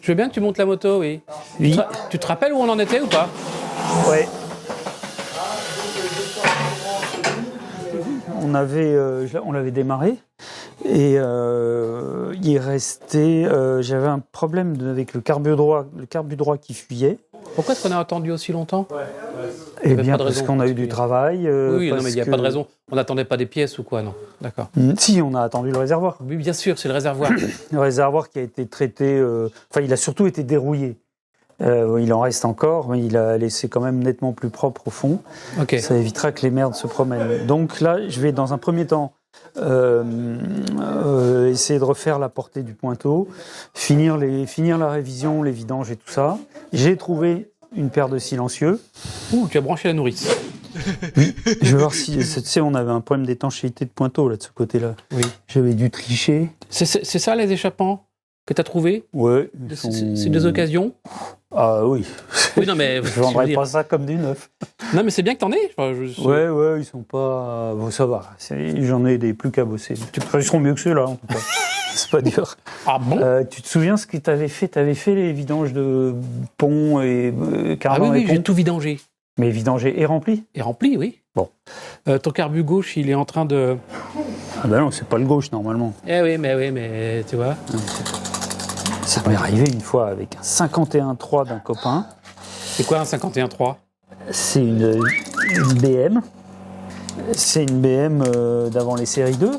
Je veux bien que tu montes la moto, oui. Oui. Tu te rappelles où on en était ou pas? Ouais. On l'avait démarré et il restait. J'avais un problème avec le carbu droit qui fuyait. Pourquoi est-ce qu'on a attendu aussi longtemps? Eh bien, parce qu'on a eu du travail. Oui, non, mais il n'y a pas de raison. On n'attendait pas des pièces ou quoi, non? D'accord. Si, on a attendu le réservoir. Oui, bien sûr, c'est le réservoir. Le réservoir qui a été traité. Enfin, il a surtout été dérouillé. Il en reste encore, mais il a laissé quand même nettement plus propre au fond. Ok. Ça évitera que les merdes se promènent. Donc là, je vais dans un premier temps essayer de refaire la portée du pointeau, finir la révision, les vidanges et tout ça. J'ai trouvé une paire de silencieux. Ouh, tu as branché la nourrice. Oui. Je vais voir si, tu sais, on avait un problème d'étanchéité de pointeau là de ce côté-là. Oui. J'avais dû tricher. C'est ça les échappants que tu as trouvés? Ouais. C'est des occasions? Ah oui. Oui, non, mais. Je vendrais pas ça comme du neuf. Non, mais c'est bien que t'en aies. Enfin, Ouais, ils sont pas. Bon, ça va. J'en ai des plus cabosés. Ils seront mieux que ceux-là, en tout cas. C'est pas dur. Ah bon? Tu te souviens ce que t'avais fait? T'avais fait les vidanges de pont et cardan. Ah oui, et pont. j'ai tout vidangé. Mais vidangé et rempli? Et rempli, oui. Bon. Ton carbu gauche, il est en train de. Ah ben non, c'est pas le gauche normalement. Eh oui, mais tu vois. Ça m'est arrivé une fois avec un 51.3 d'un copain. C'est quoi un 51.3? C'est une BM. C'est une BM d'avant les séries 2.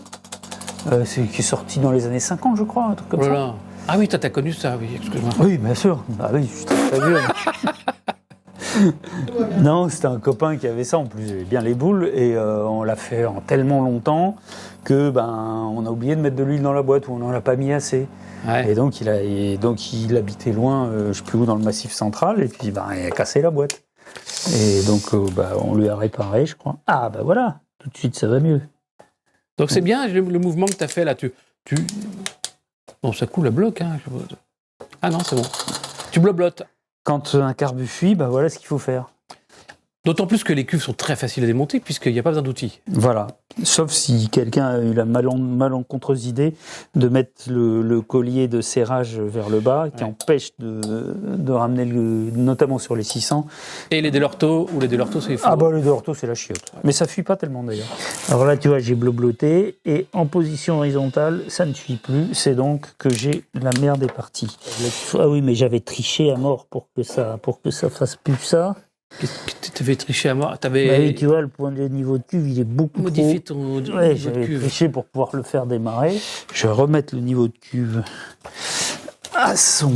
Qui est sortie dans les années 50, je crois, un truc comme Oh là ça. là. Ah oui, toi, t'as connu ça, oui, excuse-moi. Oui, bien sûr. Bah oui, je suis très vieux. Non, c'était un copain qui avait ça. En plus, j'avais bien les boules. Et on l'a fait en tellement longtemps que on a oublié de mettre de l'huile dans la boîte ou on n'en a pas mis assez. Ouais. Et donc, il habitait loin, je ne sais plus où, dans le Massif central. Et puis, il a cassé la boîte. Et donc, on lui a réparé, je crois. Ah, voilà. Tout de suite, ça va mieux. Donc c'est bien le mouvement que tu as fait là. Bon, ça coule à bloc. Hein. Ah non, c'est bon. Tu bloblotes. Quand un carbu fuit, voilà ce qu'il faut faire. D'autant plus que les cuves sont très faciles à démonter puisqu'il n'y a pas besoin d'outils. Voilà. Sauf si quelqu'un a eu la malencontreuse idée de mettre le collier de serrage vers le bas, qui empêche de ramener notamment sur les 600. Et les Delorto, c'est fou. Ah les Delorto, c'est la chiotte. Mais ça fuit pas tellement d'ailleurs. Alors là, tu vois, j'ai blobloté et en position horizontale, ça ne fuit plus. C'est donc que j'ai la merde est partie. Ah oui, mais j'avais triché à mort pour que ça fasse plus ça. Tu t'avais triché à mort. Oui, tu vois, le niveau de cuve, il est beaucoup modifié trop... ton niveau Ouais, de j'avais cuve. triché pour pouvoir le faire démarrer. Je vais remettre le niveau de cuve à son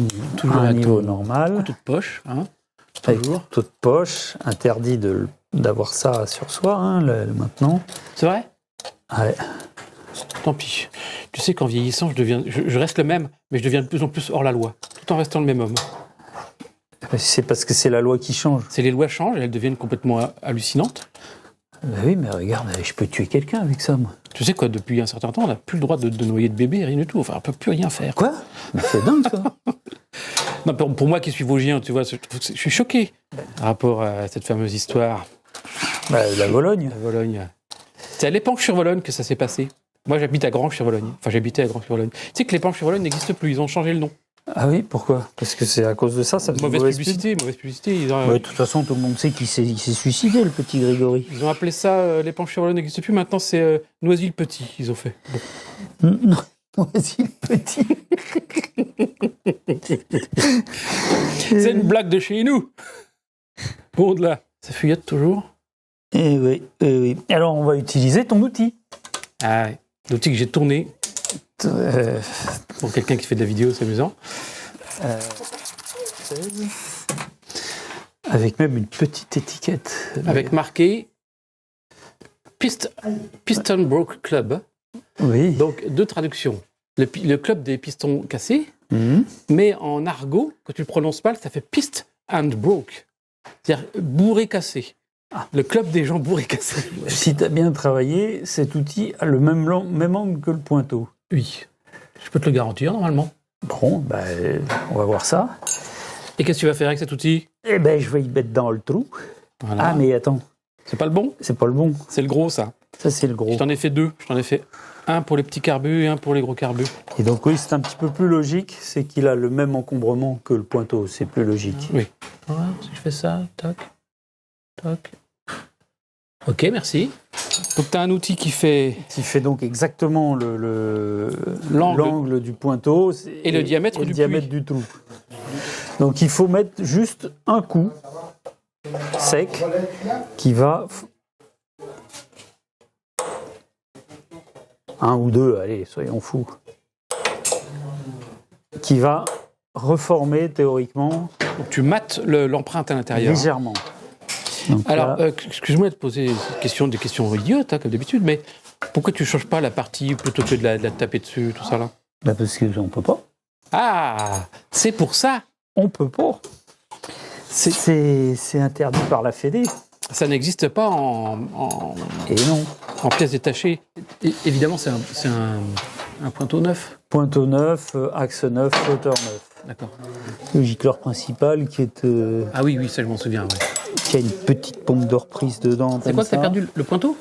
niveau normal. Couteau de poche, hein. Avec Toujours. couteau de poche. Interdit d'avoir ça sur soi, maintenant. C'est vrai? Ouais. Tant pis. Tu sais qu'en vieillissant, je reste le même, mais je deviens de plus en plus hors la loi, tout en restant le même homme. C'est parce que c'est la loi qui change. C'est les lois changent et elles deviennent complètement hallucinantes. Oui, mais regarde, je peux tuer quelqu'un avec ça, moi. Tu sais quoi, depuis un certain temps, on n'a plus le droit de noyer de bébé, rien du tout. Enfin, on ne peut plus rien faire. Quoi? Mais c'est dingue, ça. Non, pour moi qui suis vosgien, tu vois, je suis choqué par rapport à cette fameuse histoire. La Vologne. La Vologne. C'est à l'Épanche-sur-Vologne que ça s'est passé. Moi, j'habite à Granges-sur-Vologne. Enfin, j'habitais à Granges-sur-Vologne. Tu sais que l'Épanche-sur-Vologne n'existe plus, ils ont changé le nom. Ah oui, pourquoi? Parce que c'est à cause de ça faisait Mauvaise publicité. De toute façon, tout le monde sait qu'il s'est suicidé, le petit Grégory. Ils ont appelé ça, l'Épanche-sur-Vologne n'existe plus, maintenant c'est Noisy-le-Petit, ils ont fait. Bon. Non, Noisy-le-Petit. C'est une blague de chez nous. Bon, de là. Ça fuyette toujours? Eh oui. Alors, on va utiliser ton outil. Ah oui. L'outil que j'ai tourné. Pour quelqu'un qui fait de la vidéo, c'est amusant. 16. Avec même une petite étiquette. Avec marqué Piston Broke Club. Oui. Donc, deux traductions. Le club des pistons cassés, mais en argot, quand tu le prononces mal, ça fait Pist and Broke. C'est-à-dire bourré cassé. Ah. Le club des gens bourrés cassés. Si tu as bien travaillé, cet outil a le même angle que le pointeau. Oui. Je peux te le garantir, normalement. Bon, on va voir ça. Et qu'est-ce que tu vas faire avec cet outil? Eh je vais y mettre dans le trou. Voilà. Ah, mais attends. C'est pas le bon? C'est pas le bon. C'est le gros, ça. Ça, c'est le gros. Je t'en ai fait deux. Un pour les petits carbus et un pour les gros carbus. Et donc oui, c'est un petit peu plus logique, c'est qu'il a le même encombrement que le pointeau, c'est plus logique. Oui. Ouais, si je fais ça, toc, toc. Ok, merci. Donc tu as un outil qui fait donc exactement l'angle du pointeau et le diamètre du trou. Donc il faut mettre juste un coup sec qui va... Un ou deux, allez, soyons fous. Qui va reformer théoriquement. Donc tu mates l'empreinte à l'intérieur. Légèrement. Donc alors, excuse-moi de poser des questions idiotes, comme d'habitude, mais pourquoi tu ne changes pas la partie plutôt que de la taper dessus, tout ça là? Parce qu'on peut pas. Ah, c'est pour ça. On peut pas. C'est interdit par la Fédé. Ça n'existe pas Et non. En pièces détachées. Évidemment, c'est un pointeau neuf. Pointeau neuf, axe neuf, flotteur neuf. D'accord. Le gicleur principal qui est... Ah oui, ça je m'en souviens. Ouais. Qui a une petite pompe de reprise dedans. C'est quoi que tu as perdu le pointeau?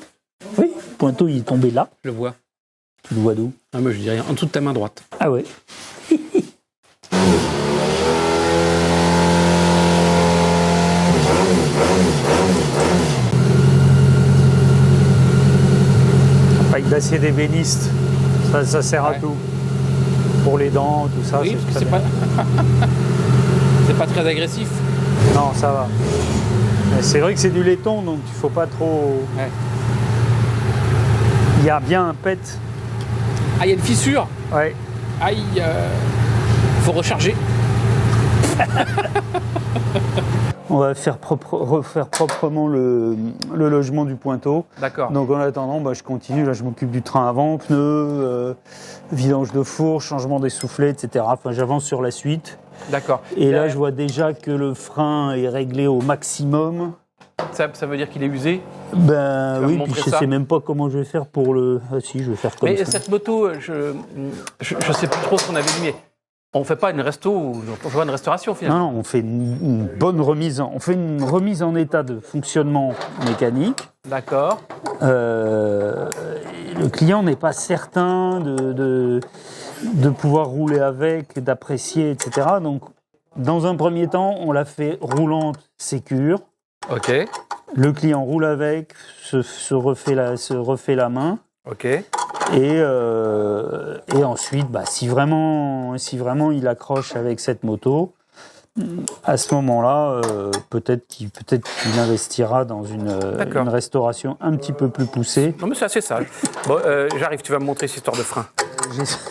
Oui, le pointeau il est tombé là. Je le vois. Tu le vois d'où? Ah moi je dis rien, en dessous de ta main droite. Ah ouais. Avec d'acier d'ébéniste, ça sert à tout. Pour les dents, tout ça. Oui, c'est pas... c'est pas très agressif. Non, ça va. Mais c'est vrai que c'est du laiton, donc il faut pas trop... Ouais. Il y a bien un pet. Ah, il y a une fissure. Ouais. Aïe, faut recharger. On va refaire proprement le logement du pointeau. D'accord. Donc en attendant, je continue. Là, je m'occupe du train avant, pneus, vidange de four, changement des soufflets, etc. Enfin, j'avance sur la suite. D'accord. Et là, je vois déjà que le frein est réglé au maximum. Ça veut dire qu'il est usé? Ben oui, puis je ne sais même pas comment je vais faire pour le... Ah si, je vais faire comme ça. Mais cette moto, je sais plus trop ce qu'on avait dit, mais on ne fait pas une restauration finalement. Non, on fait une bonne remise. On fait une remise en état de fonctionnement mécanique. D'accord. Le client n'est pas certain de pouvoir rouler avec, d'apprécier, etc. Donc, dans un premier temps, on l'a fait roulante, sécure. Ok. Le client roule avec, se refait la main. Ok. Et ensuite, si vraiment il accroche avec cette moto, à ce moment-là, peut-être qu'il investira dans une restauration un petit peu plus poussée. Non mais c'est assez sage. Bon, j'arrive, tu vas me montrer cette histoire de frein.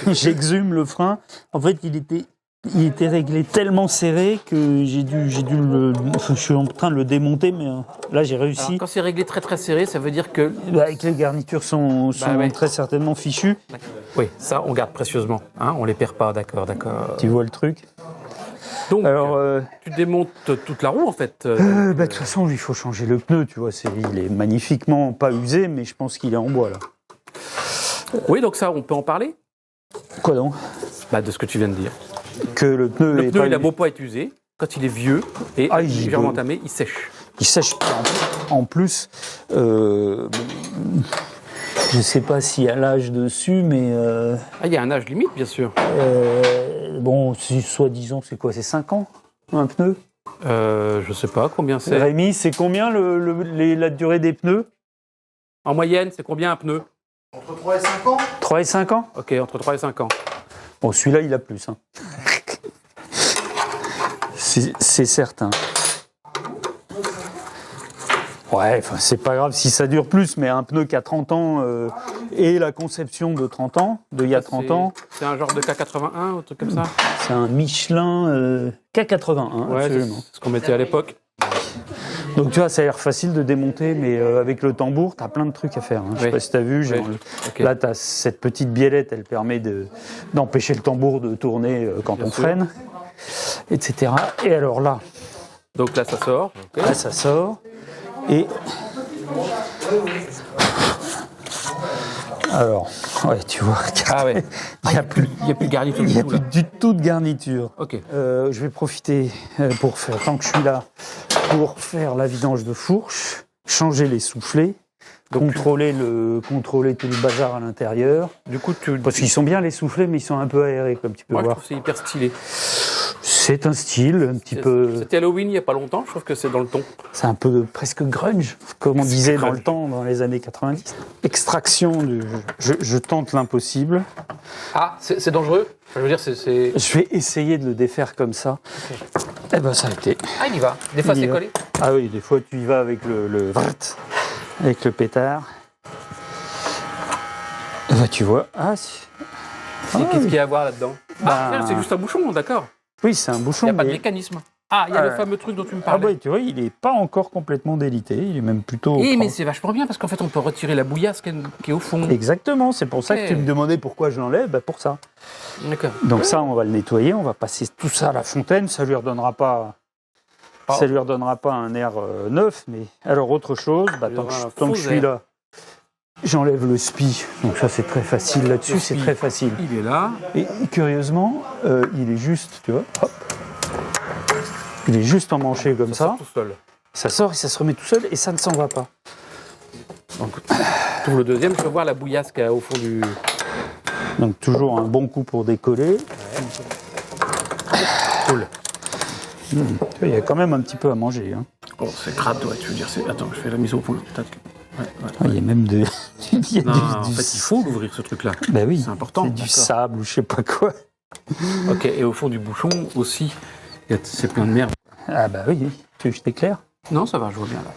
J'exhume le frein. En fait, il était réglé tellement serré que je suis en train de le démonter, mais là j'ai réussi. Alors, quand c'est réglé très très serré, ça veut dire que... Avec les garnitures sont très certainement fichues. Oui, ça on garde précieusement, hein, on les perd pas, d'accord. Tu vois le truc. Donc, tu démontes toute la roue en fait. De toute façon, il faut changer le pneu, tu vois. Il est magnifiquement pas usé, mais je pense qu'il est en bois là. Oui, donc ça, on peut en parler? Quoi donc? De ce que tu viens de dire. Que le pneu il a beau pas être usé, quand il est vieux et légèrement entamé, il sèche. Il sèche. En plus, je sais pas s'il y a l'âge dessus, mais... il y a un âge limite, bien sûr. Soi-disant, c'est quoi? C'est 5 ans, un pneu? Je sais pas combien c'est. Rémi, c'est combien la durée des pneus? En moyenne, c'est combien un pneu? Entre 3 et 5 ans. 3 et 5 ans? Ok, entre 3 et 5 ans. Bon, celui-là, il a plus. Hein. C'est certain. Ouais, c'est pas grave si ça dure plus, mais un pneu qui a 30 ans et la conception de 30 ans, il y a 30 ans. C'est un genre de K81 ou un truc comme ça? C'est un Michelin K81, ouais, absolument. C'est ce qu'on mettait à l'époque. Donc tu vois, ça a l'air facile de démonter, mais avec le tambour, t'as plein de trucs à faire. Hein. Je sais pas si t'as vu, là t'as cette petite biellette, elle permet d'empêcher le tambour de tourner quand on freine, etc. Et alors là... Donc là ça sort. Là ça sort, et... Alors, ouais, tu vois, il n'y a plus de garniture. Il n'y a plus du tout de garniture. Ok. Je vais profiter tant que je suis là, pour faire la vidange de fourche, changer les soufflets, contrôler tout le bazar à l'intérieur. Du coup, Parce qu'ils sont bien les soufflets, mais ils sont un peu aérés, comme tu peux moi, je voir. trouve que c'est hyper stylé. C'est un style un petit peu... C'était Halloween il n'y a pas longtemps, je trouve que c'est dans le ton. C'est un peu presque grunge, comme on disait dans grunge. le temps, dans les années 90. Extraction du... Je tente l'impossible. Ah, c'est dangereux. Je veux dire, c'est... Je vais essayer de le défaire comme ça. Okay. Eh ben, ça a été. Ah, il y va. Des fois, Il y c'est va. collé. Ah oui, des fois, tu y vas avec avec le pétard. Eh ben, tu vois. Qu'est-ce qu'il y a à voir là-dedans? Bah, c'est juste un bouchon, d'accord. Oui, c'est un Il bouchon. n'y a pas de mais- mécanisme. Ah, il y a le fameux truc dont tu me Ah parlais. bah, tu vois, il n'est pas encore complètement délité. Il est même plutôt... Mais propre. c'est vachement bien parce qu'en fait, on peut retirer la bouillasse qui est au fond. Exactement, c'est pour ça que tu me demandais pourquoi je l'enlève. Bah, pour ça. D'accord. Donc ça, on va le nettoyer, on va passer tout ça à la fontaine, ça lui redonnera pas un air neuf, mais alors autre chose, tant que je suis là, j'enlève le spi, donc ça c'est très facile là-dessus, c'est très facile. Il est là. Et curieusement, il est juste, tu vois, hop, il est juste emmanché comme ça, sort tout seul. ça sort et ça se remet tout seul et ça ne s'en va pas. Donc, pour le deuxième, je peux voir la bouillasse qu'il y a au fond du... Donc toujours un bon coup pour décoller. Cool. Il y a quand même un petit peu à manger. Hein. Oh, c'est crade, ouais, tu veux dire. Attends, je fais la mise au point. Ouais. Ah, il y a même de... il y a Non, en fait, il faut l'ouvrir, ce truc-là. Ben oui, c'est important. C'est du sable ou je sais pas quoi. Ok, et au fond du bouchon aussi, c'est plein de merde. Ah bah oui, tu veux que je t'éclaire? Non, ça va, je vois bien là.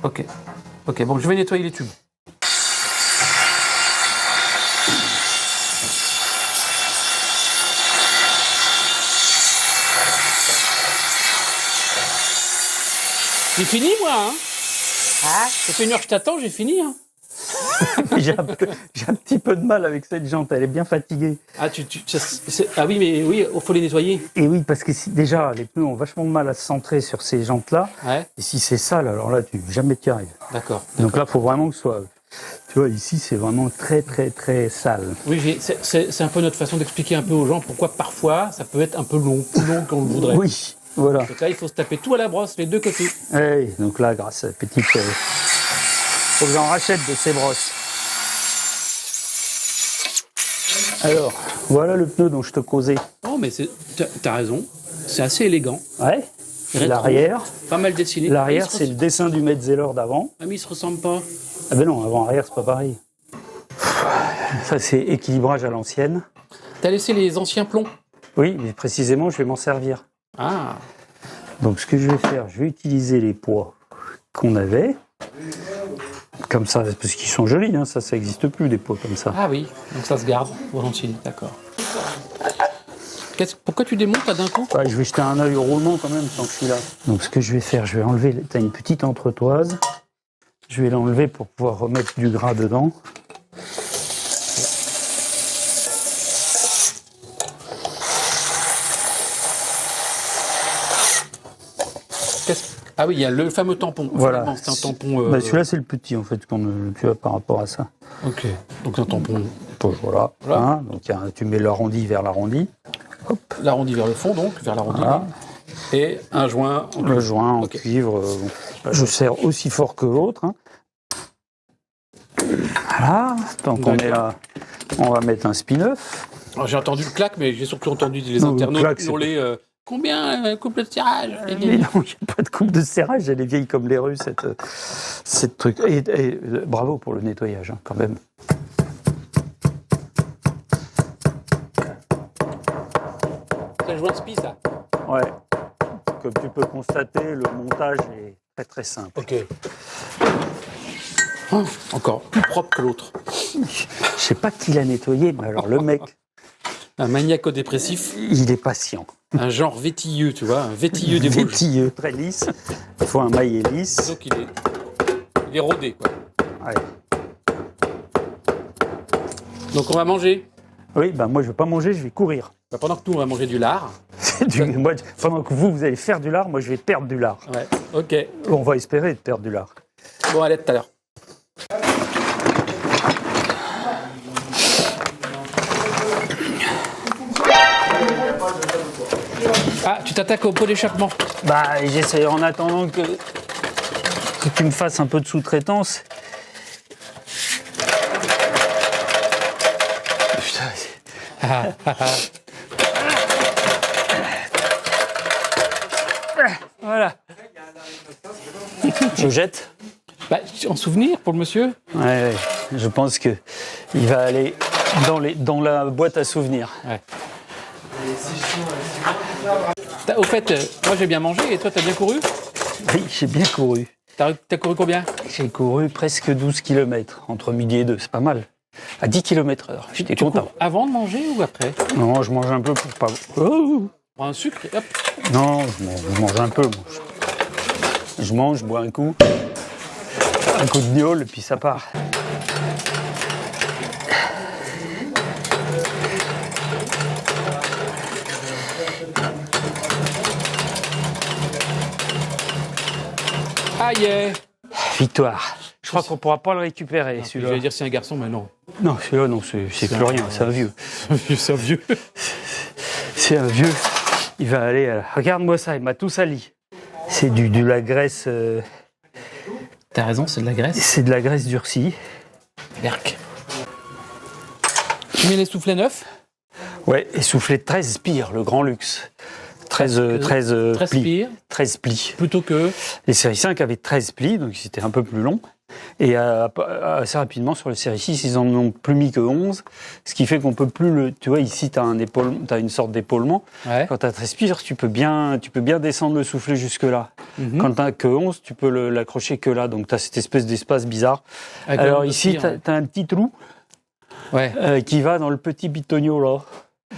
Ok, bon, je vais nettoyer les tubes. J'ai fini, moi, hein. Ah, ça fait une heure que je t'attends, j'ai fini, hein. J'ai un petit peu de mal avec cette jante, elle est bien fatiguée. Ah, ah oui, mais oui, il faut les nettoyer. Et oui, parce que déjà, les pneus ont vachement de mal à se centrer sur ces jantes-là. Ouais. Et si c'est sale, alors là, jamais tu y arrives. D'accord. Donc là, il faut vraiment que ce soit... Tu vois, ici, c'est vraiment très, très, très sale. Oui, c'est un peu notre façon d'expliquer un peu aux gens pourquoi parfois ça peut être un peu long, plus long qu'on le voudrait. Oui, voilà. Donc là, il faut se taper tout à la brosse, les deux côtés. Oui, donc là, grâce à la petite... faut que j'en rachète de ces brosses. Alors, voilà le pneu dont je te causais. Oh, mais t'as raison, c'est assez élégant. Ouais. Rétro, L'arrière. pas mal dessiné. L'arrière, c'est le dessin du Metzeler d'avant. Ah, mais ils se ressemblent pas. Ah ben non, avant-arrière, c'est pas pareil. Ça, c'est équilibrage à l'ancienne. T'as laissé les anciens plombs? Oui, mais précisément, je vais m'en servir. Ah. Donc, ce que je vais faire, je vais utiliser les poids qu'on avait. Comme ça, parce qu'ils sont jolis, hein, ça n'existe plus, des poids comme ça. Ah oui, donc ça se garde volontiers, d'accord. Pourquoi tu démontes là d'un coup? Ouais, je vais jeter un œil au roulement quand même, tant que je suis là. Donc, ce que je vais faire, je vais enlever... Tu as une petite entretoise. Je vais l'enlever pour pouvoir remettre du gras dedans. Ah oui, il y a le fameux tampon. Voilà. C'est un tampon... Bah, celui-là, c'est le petit, en fait, tu as par rapport à ça. Ok, donc un tampon... Voilà. Voilà. Hein, donc, tu mets l'arrondi vers l'arrondi. Hop. L'arrondi vers le fond, donc, vers l'arrondi. Voilà. Et un joint en Le cuivre. joint en Ok. cuivre. Je serre aussi fort que l'autre. Hein. Voilà. Tant qu'on est là, on va mettre un spin-off. Alors, j'ai entendu le clac, mais j'ai surtout entendu les Non, le internautes clac, c'est hurler combien coupe de tirage? Mais non, il n'y a pas de coupe de serrage. Elle est vieille comme les rues, cette truc. Et bravo pour le nettoyage, hein, quand même. C'est un joint de spi, ça. Ouais. Comme tu peux constater, le montage est très très simple. Ok. Oh, encore plus propre que l'autre. Je sais pas qui l'a nettoyé, mais alors le mec, Un maniaco-dépressif, il est patient. un genre vétilleux, tu vois, un vétilleux des Vosges. Vétilleux, très lisse. Il faut un maillet lisse. Donc il est rodé, quoi. Ouais. Donc on va manger. Oui, ben moi je vais pas manger, je vais courir. Bah, pendant que nous on va manger du lard. Moi, pendant que vous allez faire du lard, moi je vais perdre du lard. Ouais. Ok. On va espérer de perdre du lard. Bon, allez, tout à l'heure. Ah, tu t'attaques au pot d'échappement. Bah, j'essaie en attendant que tu me fasses un peu de sous-traitance. Voilà. Je jette. Bah, en souvenir pour le monsieur. Ouais, je pense que il va aller dans la boîte à souvenirs. Ouais. Au fait, moi j'ai bien mangé et toi t'as bien couru? Oui, j'ai bien couru. T'as couru combien? J'ai couru presque 12 km entre midi et 2, c'est pas mal. À 10 km/h, j'étais content. Cours avant de manger ou après? Non, je mange un peu pour pas... Oh Prends un sucre et hop. non, je mange un peu. Moi. Je mange, je bois un coup de gnôle, et puis ça part. Aïe! Victoire. Je crois qu'on pourra pas le récupérer, Je celui-là. vais dire c'est un garçon, mais non. Non, celui-là, non, c'est plus rien, c'est un vieux. C'est un vieux. C'est un vieux. Il va aller... Regarde-moi ça, il m'a tout sali. C'est de la graisse... T'as raison, c'est de la graisse. C'est de la graisse durcie. Berk. Tu mets les soufflets neufs? Ouais, et soufflé 13 spires, le grand luxe. 13 plis. Spires. 13 plis. Plutôt que. Les séries 5 avaient 13 plis, donc c'était un peu plus long. Et assez rapidement, sur les séries 6, ils en ont plus mis que 11. Ce qui fait qu'on peut plus le. Tu vois, ici, tu as une sorte d'épaulement. Ouais. Quand tu as 13 spires, tu peux bien descendre le soufflet jusque-là. Quand tu n'as que 11, tu peux l'accrocher que là. Donc tu as cette espèce d'espace bizarre. Avec Alors le ici, spire, tu as un petit trou ouais. qui va dans le petit bitonio là.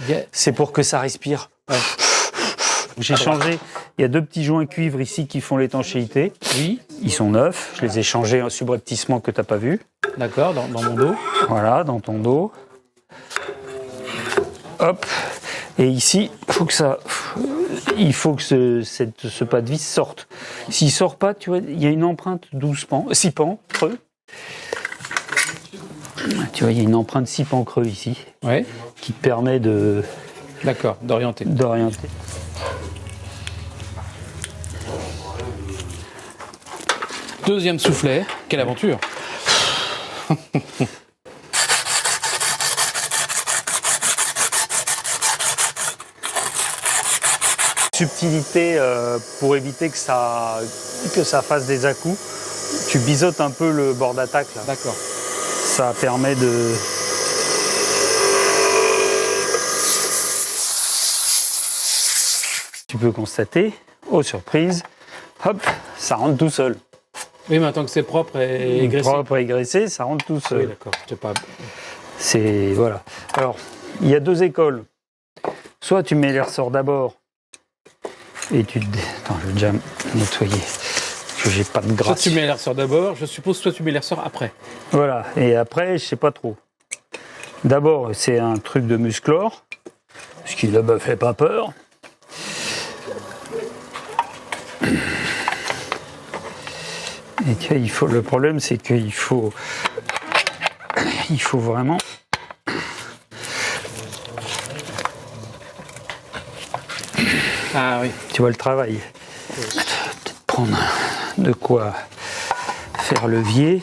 Yeah. C'est pour que ça respire. Ouais. J'ai changé. Il y a 2 petits joints cuivre ici qui font l'étanchéité. Oui. Ils sont neufs. Je les ai changés en subrepticement que tu n'as pas vu. D'accord, dans mon dos. Voilà, dans ton dos. Hop. Et ici, il faut que ce pas de vis sorte. S'il sort pas, tu vois, il y a une empreinte 6 pans creux. Tu vois, il y a une empreinte 6 pans creux ici. Ouais. Qui te permet D'accord, d'orienter. d'orienter. Deuxième soufflet. Quelle aventure! Subtilité pour éviter que ça fasse des à-coups. Tu biseautes un peu le bord d'attaque là. D'accord. Ça permet de... Tu peux constater, oh surprise, hop, ça rentre tout seul. Oui, maintenant que c'est propre et graissé. Propre et graissé, ça rentre tout seul. Oui, d'accord. C'est pas. C'est... Voilà. Alors, il y a 2 écoles. Soit tu mets les ressorts d'abord et tu... Attends, je vais déjà nettoyer, parce que j'ai pas de Soit graisse. tu mets les ressorts d'abord, je suppose, soit tu mets les ressorts après. Voilà, et après, je sais pas trop. D'abord, c'est un truc de musclore, ce qui ne me fait pas peur. Et tu vois, le problème, c'est qu'il faut vraiment... Ah oui. Tu vois le travail. Peut-être prendre de quoi faire levier.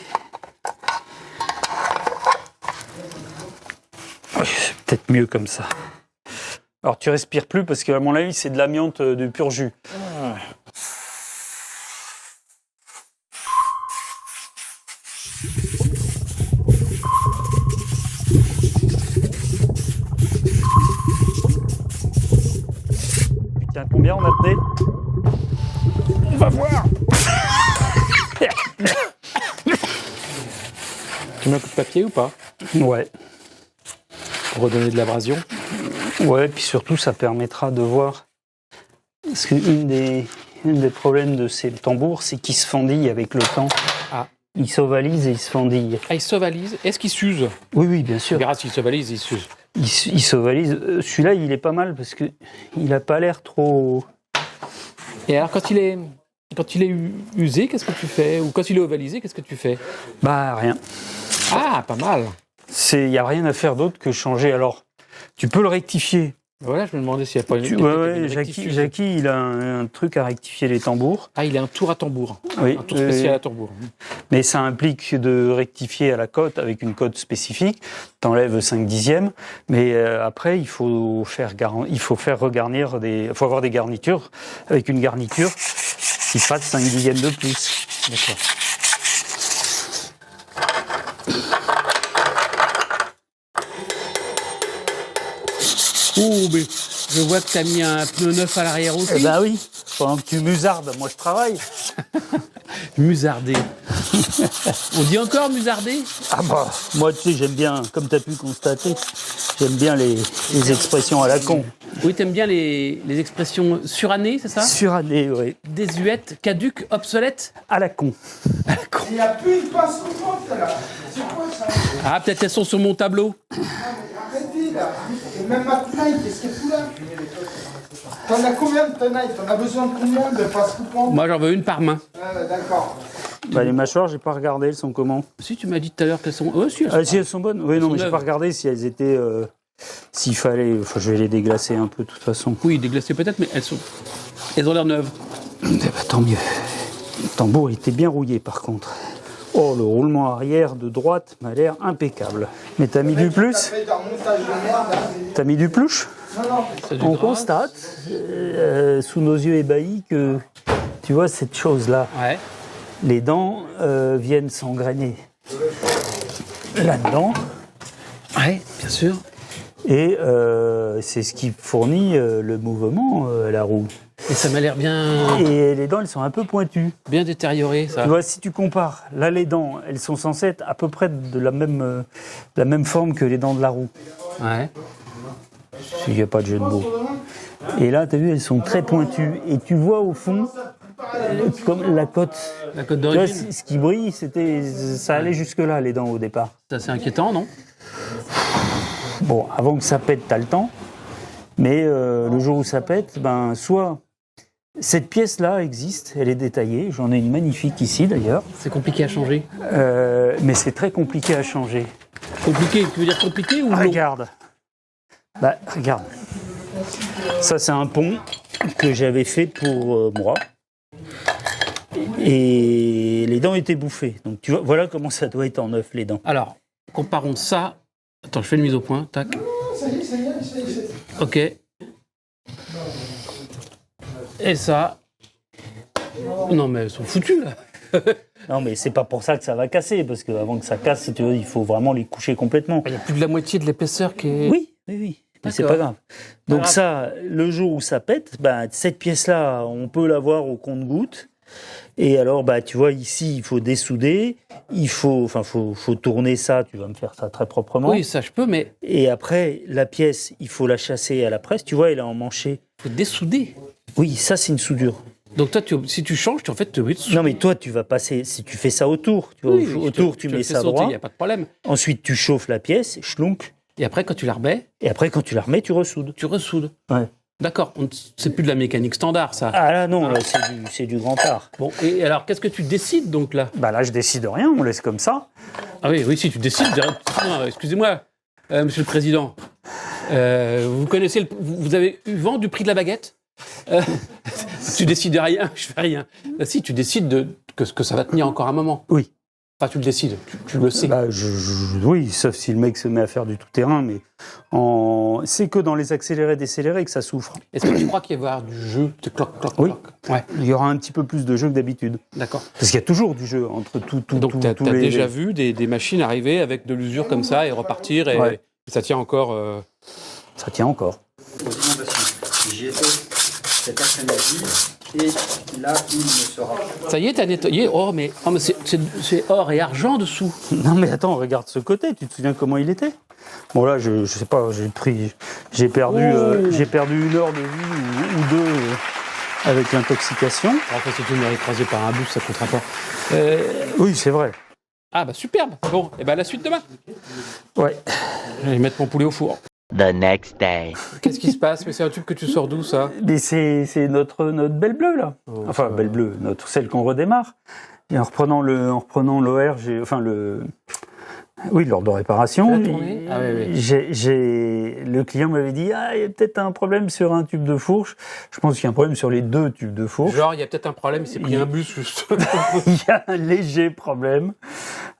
C'est peut-être mieux comme ça. Alors tu respires plus parce qu'à mon avis c'est de l'amiante de pur jus. Tu tiens combien en apnée? On va voir. Tu mets un coup de papier ou pas? Ouais. Pour redonner de l'abrasion. Ouais, puis surtout ça permettra de voir. Parce qu'une des problèmes de ces tambours, c'est qu'ils se fendillent avec le temps. Ah. Ils s'ovalisent et ils se fendillent. Ah, il s'ovalise. Est-ce qu'il s'use? Oui, oui, bien On sûr. verra s'il s'ovalise, il s'use. Il s'ovalise. Celui-là, il est pas mal parce que il a pas l'air trop. Et alors, quand il est usé, qu'est-ce que tu fais? Ou quand il est ovalisé, qu'est-ce que tu fais? Bah rien. Ah, pas mal. Il y a rien à faire d'autre que changer. Alors, tu peux le rectifier Voilà, je me demandais s'il n'y a pas Ouais, Jackie, il a un truc à rectifier les tambours. Ah, il a un tour à tambour. Oui, un tour spécial à tambour. Mais ça implique de rectifier à la cote avec une cote spécifique. T'enlèves 5 dixièmes. Mais après, il faut avoir des garnitures avec une garniture qui fasse 5 dixièmes de plus. D'accord. Oh, mais je vois que tu as mis un pneu neuf à l'arrière aussi. Eh ben oui, pendant que tu musardes, moi je travaille. Musarder. On dit encore musarder? Ah bah, moi tu sais, j'aime bien, comme tu as pu constater, j'aime bien les expressions à la con. Oui, t'aimes bien les expressions surannées, c'est ça? Surannées, oui. Désuètes, caduques, obsolètes? À la con. Il n'y a plus de passe coupante là. C'est quoi ça? Ah, peut-être elles sont sur mon tableau. Arrêtez là. Et même ma tenaille, qu'est-ce qu'elle fout là? T'en as combien de tenailles? T'en as besoin de combien de passe coupantes? Moi, j'en veux une par main. D'accord. Bah, les mâchoires, j'ai pas regardé, elles sont comment? Si, tu m'as dit tout à l'heure qu'elles sont... Oh, si, Si elles sont bonnes? Oui, non, mais j'ai neuves. pas regardé si elles étaient... s'il fallait... Enfin, je vais les déglacer un peu, de toute façon. Oui, déglacées peut-être, mais elles ont l'air neuves. Eh ben, tant mieux. Le tambour, il était bien rouillé, par contre. Oh, le roulement arrière de droite m'a l'air impeccable. Mais t'as mis du plus? T'as mis du plus? On constate, sous nos yeux ébahis, que, tu vois, cette chose-là, Ouais. les dents viennent s'engrainer là-dedans. Ouais, bien sûr. Et c'est ce qui fournit le mouvement à la roue. Et ça m'a l'air bien, Et les dents, elles sont un peu pointues. bien détérioré, ça. Tu vois, si tu compares, là, les dents, elles sont censées être à peu près de la même forme que les dents de la roue. Ouais. S'il n'y a pas de jeu de mots. Et là, tu as vu, elles sont très pointues. Et tu vois au fond, comme la côte. La côte Tu vois, d'origine, ce qui brille, ça allait jusque-là, les dents, au départ. c'est assez inquiétant, non? Bon, avant que ça pète, t'as le temps. Mais le jour où ça pète, ben, soit cette pièce-là existe, elle est détaillée. J'en ai une magnifique ici, d'ailleurs. C'est compliqué à changer. Mais c'est très compliqué à changer. Compliqué, tu veux dire compliqué ou long? Regarde. Bah, regarde. Ça, c'est un pont que j'avais fait pour moi. Et les dents étaient bouffées. Donc, tu vois, voilà comment ça doit être en neuf, les dents. Alors, comparons ça... Attends, je fais une mise au point, tac. Ok. Et ça... Non, mais elles sont foutues, là. Non, mais c'est pas pour ça que ça va casser, parce qu'avant que ça casse, tu vois, il faut vraiment les coucher complètement. Il y a plus de la moitié de l'épaisseur qui est... Oui. Mais c'est D'accord. pas grave. Donc grave. ça, le jour où ça pète, bah, cette pièce-là, on peut l'avoir au compte-gouttes. Et alors, bah, tu vois, ici, il faut dessouder, faut tourner ça, tu vas me faire ça très proprement. Oui, ça je peux, mais Et après, la pièce, il faut la chasser à la presse, tu vois, elle est emmanchée. il faut dessouder. Oui, ça, c'est une soudure. Donc toi, si tu changes, tu en fait... Oui, Non, mais toi, tu vas passer, si tu fais ça autour, tu vois, autour, tu mets ça droit. Il n'y a pas de problème. Ensuite, tu chauffes la pièce, schlunk. Et après, quand tu la remets, Et après, quand tu la remets, tu ressoudes. tu ressoudes. Ouais. D'accord, c'est plus de la mécanique standard, ça. Ah là, non, là, c'est du grand art. Bon, et alors, qu'est-ce que tu décides, donc, là? Bah là, je décide rien, on laisse comme ça. Ah oui, si, tu décides. Non, excusez-moi, Monsieur le Président. Vous connaissez vous avez eu vent du prix de la baguette? Tu décides de rien, je fais rien. Si, tu décides que ça va tenir encore un moment. Oui. Enfin, tu le décides, tu le sais. Bah, oui, sauf si le mec se met à faire du tout-terrain, mais c'est que dans les accélérés décélérés que ça souffre. Est-ce que tu crois qu'il va y avoir du jeu de cloc, Oui. Ouais, Il y aura un petit peu plus de jeu que d'habitude. d'accord. Parce qu'il y a toujours du jeu entre Donc, tu as tous les... déjà vu des machines arriver avec de l'usure comme ça et repartir, et Ouais. ça tient encore... Ça tient encore. J'y étais cet après-midi et là, il ne sera pas. Ça y est, t'as nettoyé. Oh, mais c'est or et argent dessous. Non mais attends, regarde ce côté, tu te souviens comment il était? Bon là, je sais pas, j'ai perdu 1 heure de vie ou deux avec l'intoxication. Enfin, si tu me écrasé par un bus, ça comptera pas. Oui, c'est vrai. Ah bah superbe. Bon, et ben la suite demain. Ouais. Je vais mettre mon poulet au four. The next day. Qu'est-ce qui se passe? Mais c'est un tube que tu sors d'où, ça? Mais c'est notre belle bleue là. Oh, Enfin, ça- belle bleue, celle qu'on redémarre. Et en reprenant l'OR, Oui, lors de réparation. Tu l'as tourné ? Ah oui. Le client m'avait dit, il y a peut-être un problème sur un tube de fourche. Je pense qu'il y a un problème sur les 2 tubes de fourche. Genre, il y a peut-être un problème, il s'est pris un bus juste. Il y a un léger problème.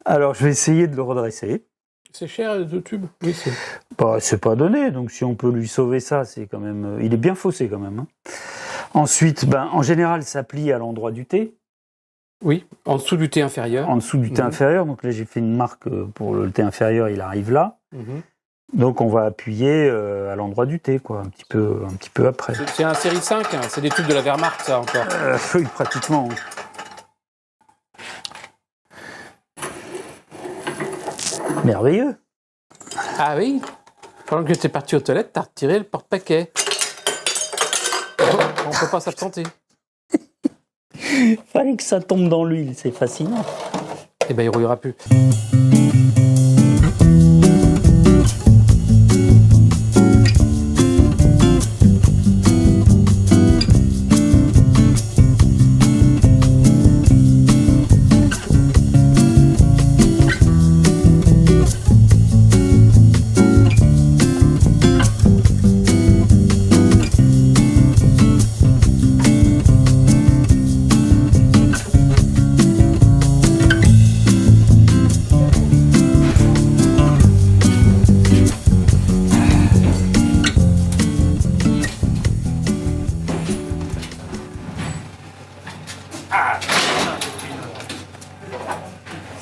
Alors, je vais essayer de le redresser. C'est cher, les 2 tubes ? Oui, c'est... Bah, c'est pas donné, donc si on peut lui sauver ça, c'est quand même... Il est bien faussé quand même. Hein. Ensuite, en général, ça plie à l'endroit du T. Oui, en dessous du T inférieur. En dessous du T inférieur. Donc là, j'ai fait une marque pour le T inférieur, il arrive là. Donc on va appuyer à l'endroit du T, quoi, un petit peu après. C'est un série 5, hein. C'est des tubes de la Wehrmacht, ça, encore. Oui, pratiquement. Merveilleux. Ah oui. Pendant que tu es parti aux toilettes, tu as retiré le porte-paquet. On ne peut pas s'absenter. Fallait que ça tombe dans l'huile, c'est fascinant. Eh ben, il rouillera plus.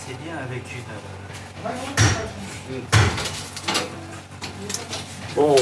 C'est bien avec une... Bon,